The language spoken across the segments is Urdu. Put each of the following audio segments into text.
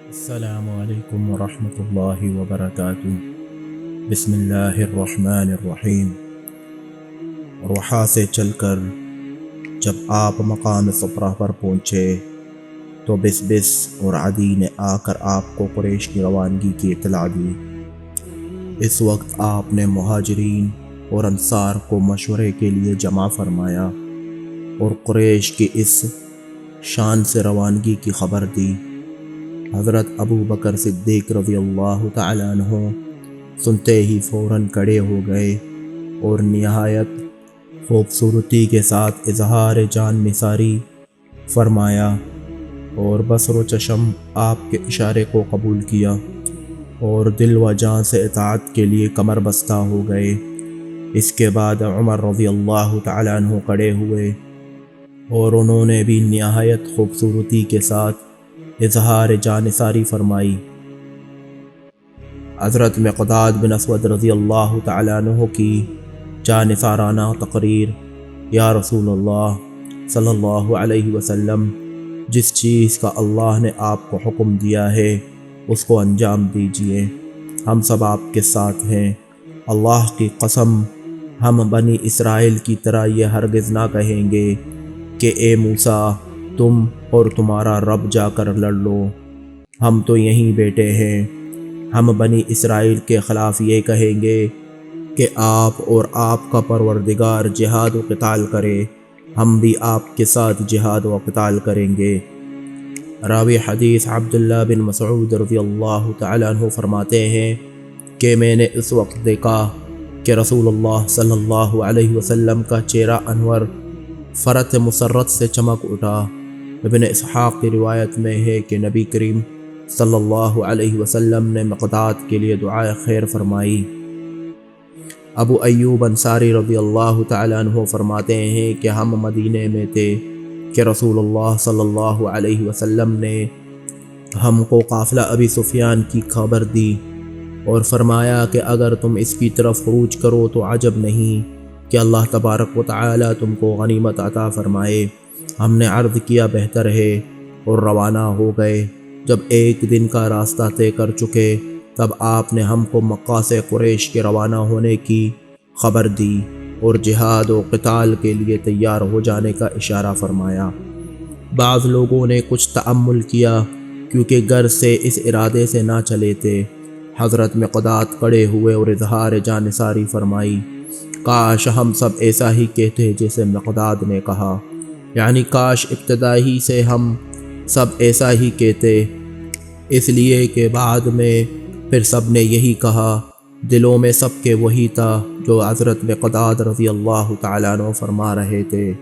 السلام علیکم ورحمۃ اللہ وبرکاتہ۔ بسم اللہ الرحمن الرحیم۔ اور وہاں سے چل کر جب آپ مقام صفرہ پر پہنچے تو بس بس اور عدی نے آ کر آپ کو قریش کی روانگی کی اطلاع دی۔ اس وقت آپ نے مہاجرین اور انصار کو مشورے کے لیے جمع فرمایا اور قریش کی اس شان سے روانگی کی خبر دی۔ حضرت ابو بکر صدیق رضی اللہ تعالیٰ عنہ سنتے ہی فوراً کھڑے ہو گئے اور نہایت خوبصورتی کے ساتھ اظہار جان نثاری فرمایا اور بصر و چشم آپ کے اشارے کو قبول کیا اور دل و جان سے اطاعت کے لیے کمر بستہ ہو گئے۔ اس کے بعد عمر رضی اللہ تعالیٰ عنہ کھڑے ہوئے اور انہوں نے بھی نہایت خوبصورتی کے ساتھ اظہار جانثاری فرمائی۔ حضرت مقداد بن اسود رضی اللہ تعالیٰ عنہ کی جانثارانہ تقریر: یا رسول اللہ صلی اللہ علیہ وسلم، جس چیز کا اللہ نے آپ کو حکم دیا ہے اس کو انجام دیجیے، ہم سب آپ کے ساتھ ہیں۔ اللہ کی قسم، ہم بنی اسرائیل کی طرح یہ ہرگز نہ کہیں گے کہ اے موسیٰ تم اور تمہارا رب جا کر لڑ لو، ہم تو یہیں بیٹھے ہیں۔ ہم بنی اسرائیل کے خلاف یہ کہیں گے کہ آپ اور آپ کا پروردگار جہاد و قتال کرے، ہم بھی آپ کے ساتھ جہاد و قتال کریں گے۔ راوی حدیث عبداللہ بن مسعود رضی اللہ تعالیٰ عنہ فرماتے ہیں کہ میں نے اس وقت دیکھا کہ رسول اللہ صلی اللہ علیہ وسلم کا چہرہ انور فرت مسرت سے چمک اٹھا۔ ابن اسحاق کی روایت میں ہے کہ نبی کریم صلی اللہ علیہ وسلم نے مقداد کے لیے دعائے خیر فرمائی۔ ابو ایوب انصاری رضی اللہ تعالیٰ عنہ فرماتے ہیں کہ ہم مدینے میں تھے کہ رسول اللہ صلی اللہ علیہ وسلم نے ہم کو قافلہ ابی سفیان کی خبر دی اور فرمایا کہ اگر تم اس کی طرف خروج کرو تو عجب نہیں کہ اللہ تبارک و تعالی تم کو غنیمت عطا فرمائے۔ ہم نے عرض کیا بہتر ہے اور روانہ ہو گئے۔ جب ایک دن کا راستہ طے کر چکے تب آپ نے ہم کو مکہ سے قریش کے روانہ ہونے کی خبر دی اور جہاد و قتال کے لیے تیار ہو جانے کا اشارہ فرمایا۔ بعض لوگوں نے کچھ تأمل کیا کیونکہ گھر سے اس ارادے سے نہ چلے تھے۔ حضرت مقداد کھڑے ہوئے اور اظہار جانثاری فرمائی: کاش ہم سب ایسا ہی کہتے جیسے مقداد نے کہا، یعنی کاش ابتدائی سے ہم سب ایسا ہی کہتے، اس لیے کہ بعد میں پھر سب نے یہی کہا۔ دلوں میں سب کے وہی تھا جو حضرت مقداد رضی اللہ تعالیٰ عنہ فرما رہے تھے۔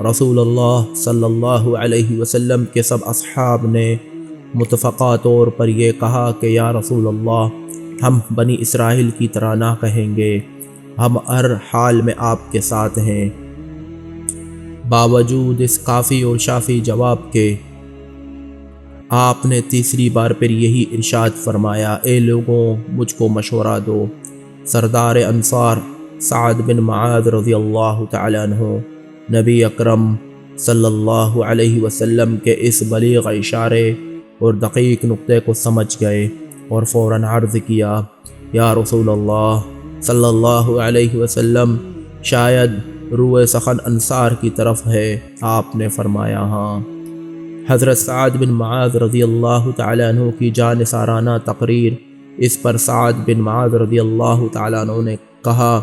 رسول اللہ صلی اللہ علیہ وسلم کے سب اصحاب نے متفقہ طور پر یہ کہا کہ یا رسول اللہ، ہم بنی اسرائیل کی طرح نہ کہیں گے، ہم ہر حال میں آپ کے ساتھ ہیں۔ باوجود اس کافی اور شافی جواب کے آپ نے تیسری بار پھر یہی ارشاد فرمایا: اے لوگوں، مجھ کو مشورہ دو۔ سردار انصار سعد بن معاذ رضی اللہ تعالیٰ عنہ نبی اکرم صلی اللہ علیہ وسلم کے اس بلیغ اشارے اور دقیق نقطے کو سمجھ گئے اور فوراً عرض کیا: یا رسول اللہ صلی اللہ علیہ وسلم، شاید روئے سخن انصار کی طرف ہے۔ آپ نے فرمایا ہاں۔ حضرت سعد بن معاذ رضی اللہ تعالیٰ عنہ کی جانثارانہ تقریر: اس پر سعد بن معاذ رضی اللہ تعالیٰ عنہ نے کہا: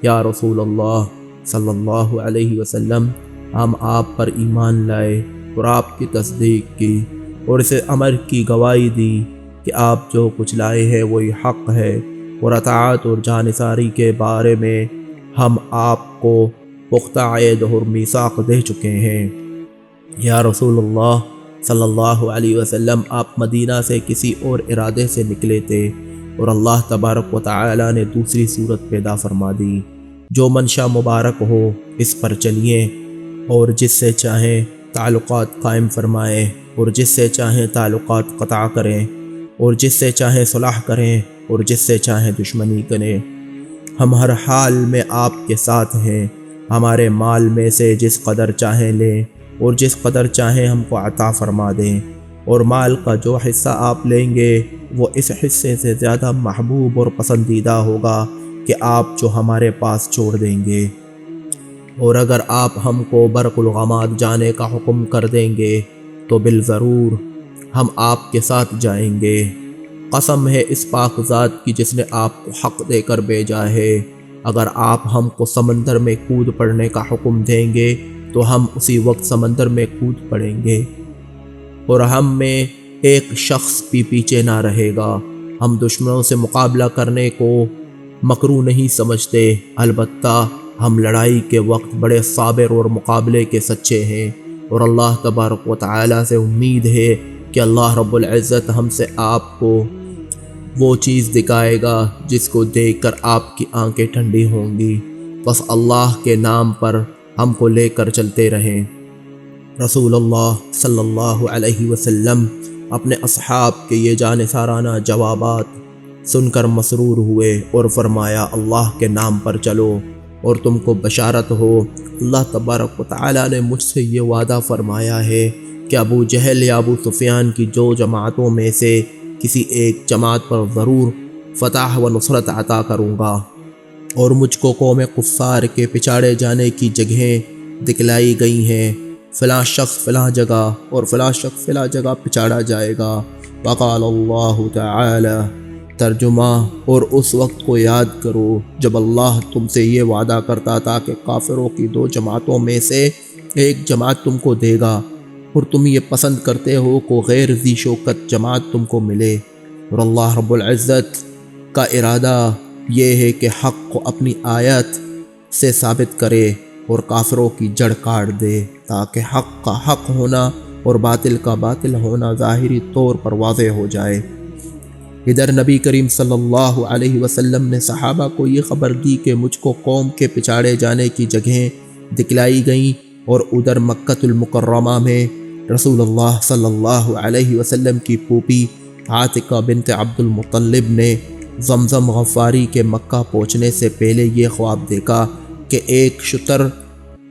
یا رسول اللہ صلی اللہ علیہ وسلم، ہم آپ پر ایمان لائے اور آپ کی تصدیق کی اور اسے امر کی گواہی دی کہ آپ جو کچھ لائے ہیں وہی حق ہے، اور اطاعت اور جانثاری کے بارے میں ہم آپ کو پختہ عہد اور میثاق دے چکے ہیں۔ یا رسول اللہ صلی اللہ علیہ وسلم، آپ مدینہ سے کسی اور ارادے سے نکلے تھے اور اللہ تبارک و تعالی نے دوسری صورت پیدا فرما دی۔ جو منشا مبارک ہو اس پر چلیے اور جس سے چاہیں تعلقات قائم فرمائیں اور جس سے چاہیں تعلقات قطع کریں اور جس سے چاہیں صلح کریں اور جس سے چاہیں دشمنی کریں۔ ہم ہر حال میں آپ کے ساتھ ہیں، ہمارے مال میں سے جس قدر چاہیں لیں اور جس قدر چاہیں ہم کو عطا فرما دیں، اور مال کا جو حصہ آپ لیں گے وہ اس حصے سے زیادہ محبوب اور پسندیدہ ہوگا کہ آپ جو ہمارے پاس چھوڑ دیں گے۔ اور اگر آپ ہم کو برق الغماد جانے کا حکم کر دیں گے تو بالضرور ہم آپ کے ساتھ جائیں گے۔ قسم ہے اس پاک ذات کی جس نے آپ کو حق دے کر بھیجا ہے، اگر آپ ہم کو سمندر میں کود پڑنے کا حکم دیں گے تو ہم اسی وقت سمندر میں کود پڑیں گے، اور ہم میں ایک شخص بھی پیچھے نہ رہے گا۔ ہم دشمنوں سے مقابلہ کرنے کو مکروہ نہیں سمجھتے، البتہ ہم لڑائی کے وقت بڑے صابر اور مقابلے کے سچے ہیں، اور اللہ تبارک و تعالی سے امید ہے کہ اللہ رب العزت ہم سے آپ کو وہ چیز دکھائے گا جس کو دیکھ کر آپ کی آنکھیں ٹھنڈی ہوں گی۔ بس اللہ کے نام پر ہم کو لے کر چلتے رہیں۔ رسول اللہ صلی اللہ علیہ وسلم اپنے اصحاب کے یہ جانثارانہ جوابات سن کر مسرور ہوئے اور فرمایا، اللہ کے نام پر چلو اور تم کو بشارت ہو، اللہ تبارک و تعالی نے مجھ سے یہ وعدہ فرمایا ہے کہ ابو جہل یا ابو سفیان کی جو جماعتوں میں سے کسی ایک جماعت پر ضرور فتح و نصرت عطا کروں گا، اور مجھ کو قوم کفار کے پچاڑے جانے کی جگہیں دکھلائی گئی ہیں، فلاں شخص فلاں جگہ اور فلاں شخص فلاں جگہ پچاڑا جائے گا۔ وقال اللہ تعالی، ترجمہ، اور اس وقت کو یاد کرو جب اللہ تم سے یہ وعدہ کرتا تھا کہ کافروں کی دو جماعتوں میں سے ایک جماعت تم کو دے گا، اور تم یہ پسند کرتے ہو کہ غیر ذی شوکت جماعت تم کو ملے، اور اللہ رب العزت کا ارادہ یہ ہے کہ حق کو اپنی آیت سے ثابت کرے اور کافروں کی جڑ کاٹ دے، تاکہ حق کا حق ہونا اور باطل کا باطل ہونا ظاہری طور پر واضح ہو جائے۔ ادھر نبی کریم صلی اللہ علیہ وسلم نے صحابہ کو یہ خبر دی کہ مجھ کو قوم کے پچاڑے جانے کی جگہیں دکھلائی گئیں، اور ادھر مکۃ المکرمہ میں رسول اللہ صلی اللہ علیہ وسلم کی پھوپھی عاتقہ بنت عبد المطلب نے زمزم غفاری کے مکہ پہنچنے سے پہلے یہ خواب دیکھا کہ ایک شتر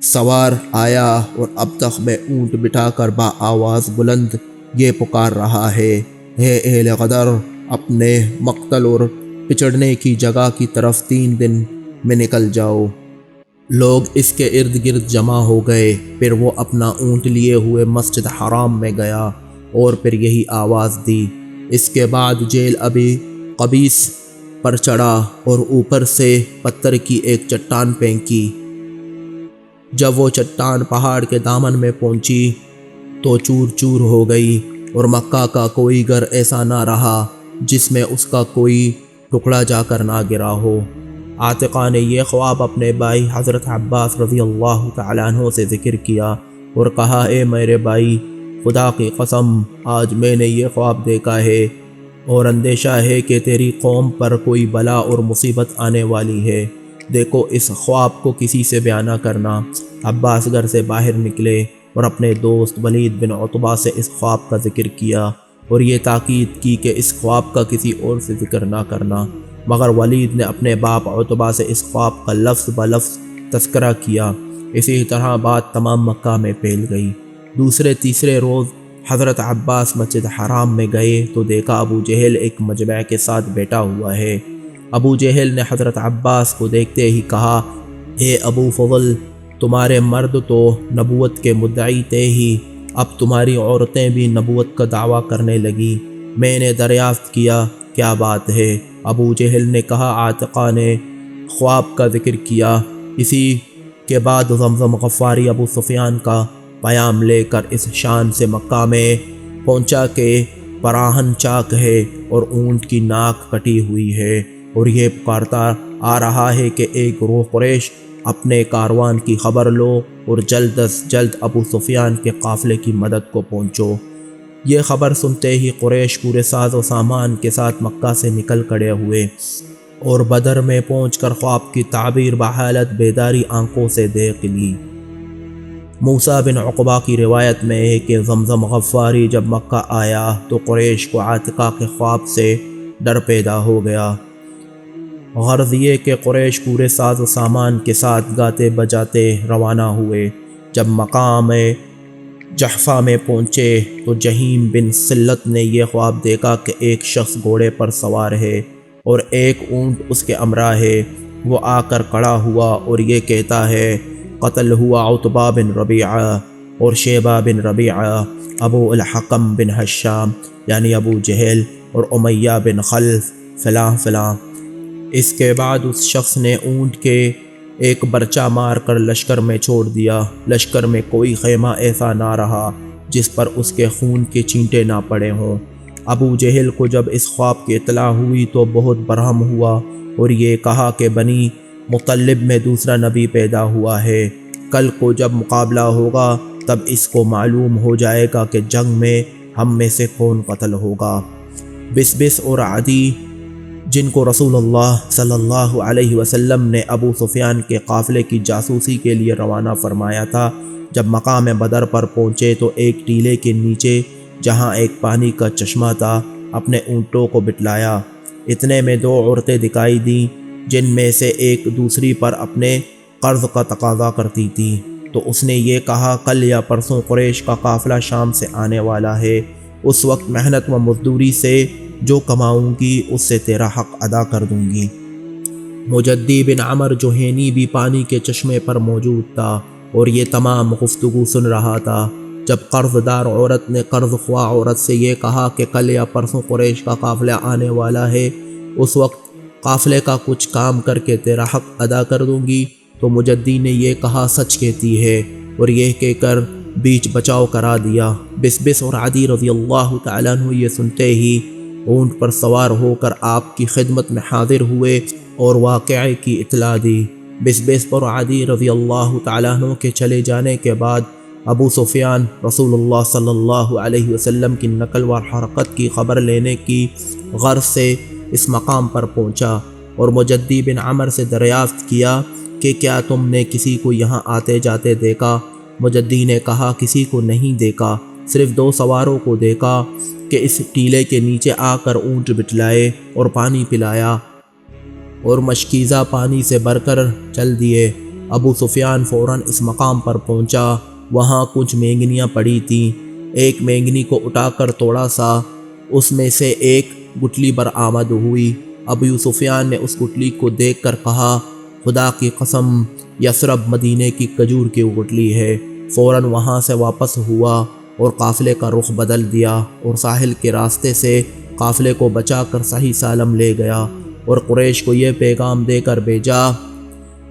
سوار آیا اور اب تک میں اونٹ بٹھا کر با آواز بلند یہ پکار رہا ہے، اے اہل غدر، اپنے مقتل اور پچڑنے کی جگہ کی طرف 3 دن میں نکل جاؤ۔ لوگ اس کے ارد گرد جمع ہو گئے، پھر وہ اپنا اونٹ لیے ہوئے مسجد حرام میں گیا اور پھر یہی آواز دی۔ اس کے بعد جیل ابی قبیس پر چڑھا اور اوپر سے پتھر کی ایک چٹان پھینکی۔ جب وہ چٹان پہاڑ کے دامن میں پہنچی تو چور چور ہو گئی، اور مکہ کا کوئی گھر ایسا نہ رہا جس میں اس کا کوئی ٹکڑا جا کر نہ گرا ہو۔ عاتقہ نے یہ خواب اپنے بھائی حضرت عباس رضی اللہ تعالیٰ عنہ سے ذکر کیا اور کہا، اے میرے بھائی، خدا کی قسم آج میں نے یہ خواب دیکھا ہے اور اندیشہ ہے کہ تیری قوم پر کوئی بلا اور مصیبت آنے والی ہے، دیکھو اس خواب کو کسی سے بیان نہ کرنا۔ عباس گھر سے باہر نکلے اور اپنے دوست ولید بن عتبہ سے اس خواب کا ذکر کیا اور یہ تاکید کی کہ اس خواب کا کسی اور سے ذکر نہ کرنا، مگر ولید نے اپنے باپ عتبہ سے اس خواب کا لفظ بلفظ تذکرہ کیا۔ اسی طرح بات تمام مکہ میں پھیل گئی۔ دوسرے تیسرے روز حضرت عباس مسجد حرام میں گئے تو دیکھا ابو جہل ایک مجمع کے ساتھ بیٹھا ہوا ہے۔ ابو جہل نے حضرت عباس کو دیکھتے ہی کہا، اے ابو فضل، تمہارے مرد تو نبوت کے مدعی تھے ہی، اب تمہاری عورتیں بھی نبوت کا دعویٰ کرنے لگی، میں نے دریافت کیا کیا بات ہے؟ ابو جہل نے کہا، عاتقہ نے خواب کا ذکر کیا۔ اسی کے بعد زمزم غفاری ابو سفیان کا پیام لے کر اس شان سے مکہ میں پہنچا کہ پراہن چاک ہے اور اونٹ کی ناک کٹی ہوئی ہے، اور یہ پکارتا آ رہا ہے کہ ایک گروہ قریش اپنے کاروان کی خبر لو اور جلد از جلد ابو سفیان کے قافلے کی مدد کو پہنچو۔ یہ خبر سنتے ہی قریش پورے ساز و سامان کے ساتھ مکہ سے نکل کھڑے ہوئے اور بدر میں پہنچ کر خواب کی تعبیر بحالت بیداری آنکھوں سے دیکھ لی۔ موسیٰ بن عقبہ کی روایت میں ہے کہ زمزم غفاری جب مکہ آیا تو قریش کو عاتقہ کے خواب سے ڈر پیدا ہو گیا، غرض یہ کہ قریش پورے ساز و سامان کے ساتھ گاتے بجاتے روانہ ہوئے۔ جب مقام جحفہ میں پہنچے تو جہیم بن سلت نے یہ خواب دیکھا کہ ایک شخص گھوڑے پر سوار ہے اور ایک اونٹ اس کے ہمراہ ہے۔ وہ آ کر کھڑا ہوا اور یہ کہتا ہے، قتل ہوا عتبہ بن ربیعہ اور شیبہ بن ربیعہ، ابو الحکم بن حشام یعنی ابو جہل اور امیہ بن خلف فلاں فلاں۔ اس کے بعد اس شخص نے اونٹ کے ایک برچہ مار کر لشکر میں چھوڑ دیا۔ لشکر میں کوئی خیمہ ایسا نہ رہا جس پر اس کے خون کے چینٹے نہ پڑے ہوں۔ ابو جہل کو جب اس خواب کی اطلاع ہوئی تو بہت برہم ہوا اور یہ کہا کہ بنی مطلب میں دوسرا نبی پیدا ہوا ہے، کل کو جب مقابلہ ہوگا تب اس کو معلوم ہو جائے گا کہ جنگ میں ہم میں سے کون قتل ہوگا۔ بسبس اور عدی، جن کو رسول اللہ صلی اللہ علیہ وسلم نے ابو سفیان کے قافلے کی جاسوسی کے لیے روانہ فرمایا تھا، جب مقام بدر پر پہنچے تو ایک ٹیلے کے نیچے جہاں ایک پانی کا چشمہ تھا اپنے اونٹوں کو بٹلایا۔ اتنے میں دو عورتیں دکھائی دیں جن میں سے ایک دوسری پر اپنے قرض کا تقاضا کرتی تھی، تو اس نے یہ کہا، کل یا پرسوں قریش کا قافلہ شام سے آنے والا ہے، اس وقت محنت و مزدوری سے جو کماؤں گی اس سے تیرا حق ادا کر دوں گی۔ مجدی بن عمر جوہینی بھی پانی کے چشمے پر موجود تھا اور یہ تمام گفتگو سن رہا تھا۔ جب قرض دار عورت نے قرض خواہ عورت سے یہ کہا کہ کل یا پرسوں قریش کا قافلہ آنے والا ہے، اس وقت قافلے کا کچھ کام کر کے تیرا حق ادا کر دوں گی، تو مجدی نے یہ کہا، سچ کہتی ہے، اور یہ کہہ کر بیچ بچاؤ کرا دیا۔ بسبس اور عدی رضی اللہ تعالیٰ عنہ یہ سنتے ہی اونٹ پر سوار ہو کر آپ کی خدمت میں حاضر ہوئے اور واقعے کی اطلاع دی۔ بسبس اور عدی رضی اللہ تعالیٰ عنہ کے چلے جانے کے بعد ابو سفیان رسول اللہ صلی اللہ علیہ وسلم کی نقل و حرکت کی خبر لینے کی غرض سے اس مقام پر پہنچا اور مجدی بن عمر سے دریافت کیا کہ کیا تم نے کسی کو یہاں آتے جاتے دیکھا؟ مجدی نے کہا، کسی کو نہیں دیکھا، صرف دو سواروں کو دیکھا کہ اس ٹیلے کے نیچے آ کر اونٹ بٹلائے اور پانی پلایا اور مشکیزہ پانی سے بھر کر چل دیے۔ ابو سفیان فوراً اس مقام پر پہنچا۔ وہاں کچھ مینگنیاں پڑی تھیں۔ ایک مینگنی کو اٹھا کر توڑا سا، اس میں سے ایک گٹلی برآمد ہوئی۔ ابو سفیان نے اس گٹلی کو دیکھ کر کہا، خدا کی قسم، یثرب مدینے کی کھجور کی گٹلی ہے۔ فوراً وہاں سے واپس ہوا اور قافلے کا رخ بدل دیا اور ساحل کے راستے سے قافلے کو بچا کر صحیح سالم لے گیا اور قریش کو یہ پیغام دے کر بھیجا،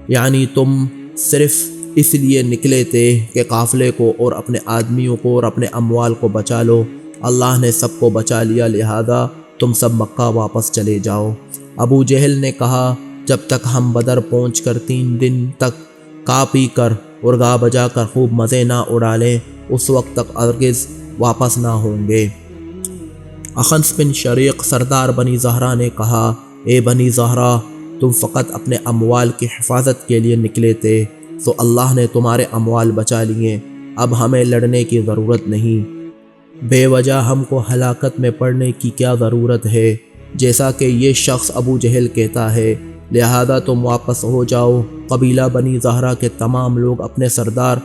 یعنی تم صرف اس لیے نکلے تھے کہ قافلے کو اور اپنے آدمیوں کو اور اپنے اموال کو بچا لو، اللہ نے سب کو بچا لیا، لہذا تم سب مکہ واپس چلے جاؤ۔ ابو جہل نے کہا، جب تک ہم بدر پہنچ کر 3 دن تک کھا پی کر اور گا بجا کر خوب مزے نہ اڑا لیں، اس وقت تک ہرگز واپس نہ ہوں گے۔ اخنس بن شریق سردار بنی زہرہ نے کہا، اے بنی زہرہ، تم فقط اپنے اموال کی حفاظت کے لیے نکلے تھے، تو اللہ نے تمہارے اموال بچا لیے، اب ہمیں لڑنے کی ضرورت نہیں۔ بے وجہ ہم کو ہلاکت میں پڑنے کی کیا ضرورت ہے، جیسا کہ یہ شخص ابو جہل کہتا ہے، لہذا تم واپس ہو جاؤ۔ قبیلہ بنی زہرہ کے تمام لوگ اپنے سردار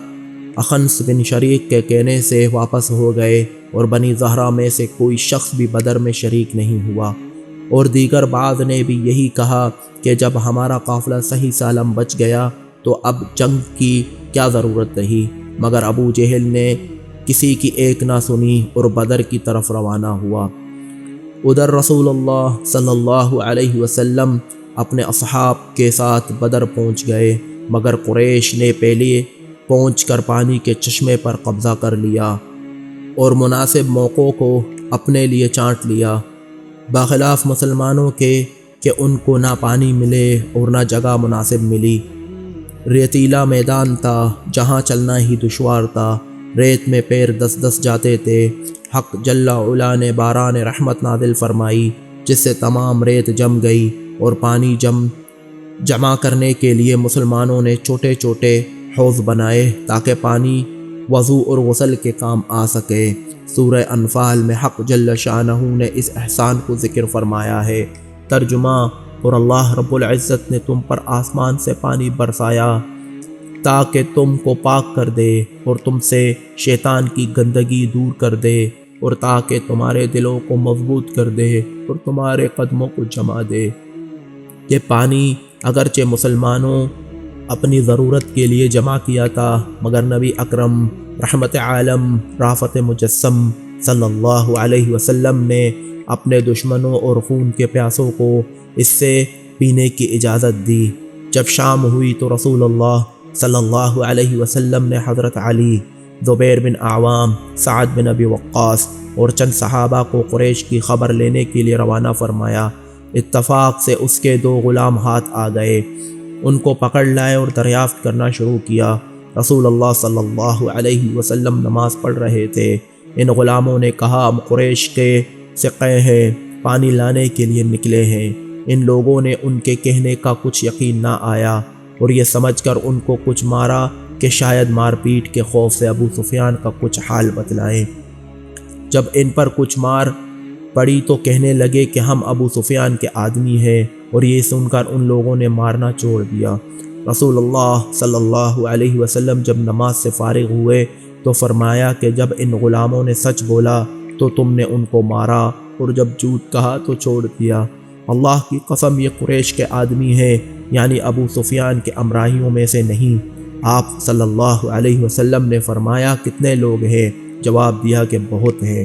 اخنس بن شریق کے کہنے سے واپس ہو گئے اور بنی زہرہ میں سے کوئی شخص بھی بدر میں شریک نہیں ہوا، اور دیگر بعض نے بھی یہی کہا کہ جب ہمارا قافلہ صحیح سالم بچ گیا تو اب جنگ کی کیا ضرورت رہی، مگر ابو جہل نے کسی کی ایک نہ سنی اور بدر کی طرف روانہ ہوا۔ ادھر رسول اللہ صلی اللہ علیہ وسلم اپنے اصحاب کے ساتھ بدر پہنچ گئے، مگر قریش نے پہلے پہنچ کر پانی کے چشمے پر قبضہ کر لیا اور مناسب موقعوں کو اپنے لیے چانٹ لیا، بخلاف مسلمانوں کے کہ ان کو نہ پانی ملے اور نہ جگہ مناسب ملی۔ ریتیلا میدان تھا جہاں چلنا ہی دشوار تھا، ریت میں پیر دس دس جاتے تھے۔ حق جل علا نے باران رحمت نازل فرمائی جس سے تمام ریت جم گئی اور پانی جمع کرنے کے لیے مسلمانوں نے چھوٹے چھوٹے حوض بنائے تاکہ پانی وضو اور غسل کے کام آ سکے۔ سورہ انفال میں حق جل شانہ نے اس احسان کو ذکر فرمایا ہے۔ ترجمہ: اور اللہ رب العزت نے تم پر آسمان سے پانی برسایا تاکہ تم کو پاک کر دے اور تم سے شیطان کی گندگی دور کر دے اور تاکہ تمہارے دلوں کو مضبوط کر دے اور تمہارے قدموں کو جما دے۔ یہ پانی اگرچہ مسلمانوں اپنی ضرورت کے لیے جمع کیا تھا، مگر نبی اکرم رحمت عالم رافت مجسم صلی اللہ علیہ وسلم نے اپنے دشمنوں اور خون کے پیاسوں کو اس سے پینے کی اجازت دی۔ جب شام ہوئی تو رسول اللہ صلی اللہ علیہ وسلم نے حضرت علی، زبیر بن عوام، سعد بن ابی وقاص اور چند صحابہ کو قریش کی خبر لینے کے لیے روانہ فرمایا۔ اتفاق سے اس کے 2 غلام ہاتھ آ گئے، ان کو پکڑ لائے اور دریافت کرنا شروع کیا۔ رسول اللہ صلی اللہ علیہ وسلم نماز پڑھ رہے تھے۔ ان غلاموں نے کہا، ہم قریش کے سقے ہیں، پانی لانے کے لیے نکلے ہیں۔ ان لوگوں نے ان کے کہنے کا کچھ یقین نہ آیا اور یہ سمجھ کر ان کو کچھ مارا کہ شاید مار پیٹ کے خوف سے ابو سفیان کا کچھ حال بتلائیں۔ جب ان پر کچھ مار پڑی تو کہنے لگے کہ ہم ابو سفیان کے آدمی ہیں، اور یہ سن کر ان لوگوں نے مارنا چھوڑ دیا۔ رسول اللہ صلی اللہ علیہ وسلم جب نماز سے فارغ ہوئے تو فرمایا کہ جب ان غلاموں نے سچ بولا تو تم نے ان کو مارا، اور جب جھوٹ کہا تو چھوڑ دیا۔ اللہ کی قسم یہ قریش کے آدمی ہیں، یعنی ابو سفیان کے امراہیوں میں سے نہیں۔ آپ صلی اللہ علیہ وسلم نے فرمایا، کتنے لوگ ہیں؟ جواب دیا کہ بہت ہیں۔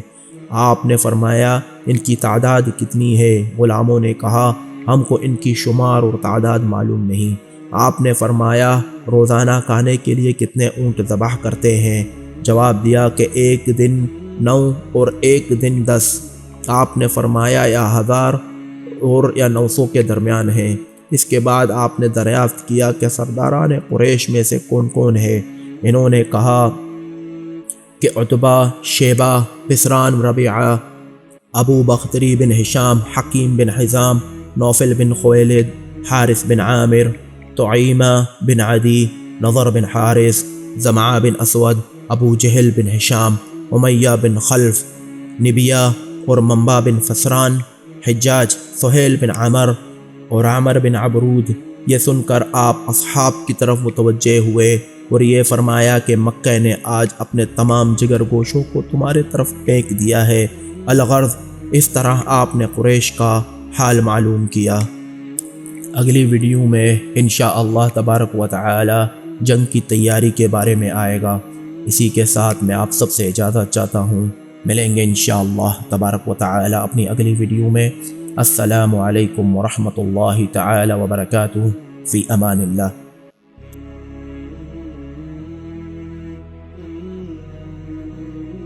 آپ نے فرمایا، ان کی تعداد کتنی ہے؟ غلاموں نے کہا، ہم کو ان کی شمار اور تعداد معلوم نہیں۔ آپ نے فرمایا، روزانہ کھانے کے لیے کتنے اونٹ ذبح کرتے ہیں؟ جواب دیا کہ ایک دن 9 اور ایک دن 10۔ آپ نے فرمایا، یا 1000 اور یا 900 کے درمیان ہیں۔ اس کے بعد آپ نے دریافت کیا کہ سرداران قریش میں سے کون کون ہے؟ انہوں نے کہا کہ عتبہ، شیبہ، بسران ربیعہ، ابو بختری بن ہشام، حکیم بن حزام، نوفل بن خویلد، حارث بن عامر، طعیمہ بن عدی، نضر بن حارث، زمعہ بن اسود، ابو جہل بن ہشام، امیہ بن خلف، نبیہ اور منبع بن فسران، حجاج، سہیل بن عمر اور عامر بن عبرود۔ یہ سن کر آپ اصحاب کی طرف متوجہ ہوئے اور یہ فرمایا کہ مکہ نے آج اپنے تمام جگر گوشوں کو تمہارے طرف پھینک دیا ہے۔ الغرض اس طرح آپ نے قریش کا حال معلوم کیا۔ اگلی ویڈیو میں انشاءاللہ تبارک و تعالی جنگ کی تیاری کے بارے میں آئے گا۔ اسی کے ساتھ میں آپ سب سے اجازت چاہتا ہوں، ملیں گے انشاءاللہ تبارک و تعالی اپنی اگلی ویڈیو میں۔ السلام علیکم ورحمۃ اللہ تعالی وبرکاتہ، فی امان اللہ۔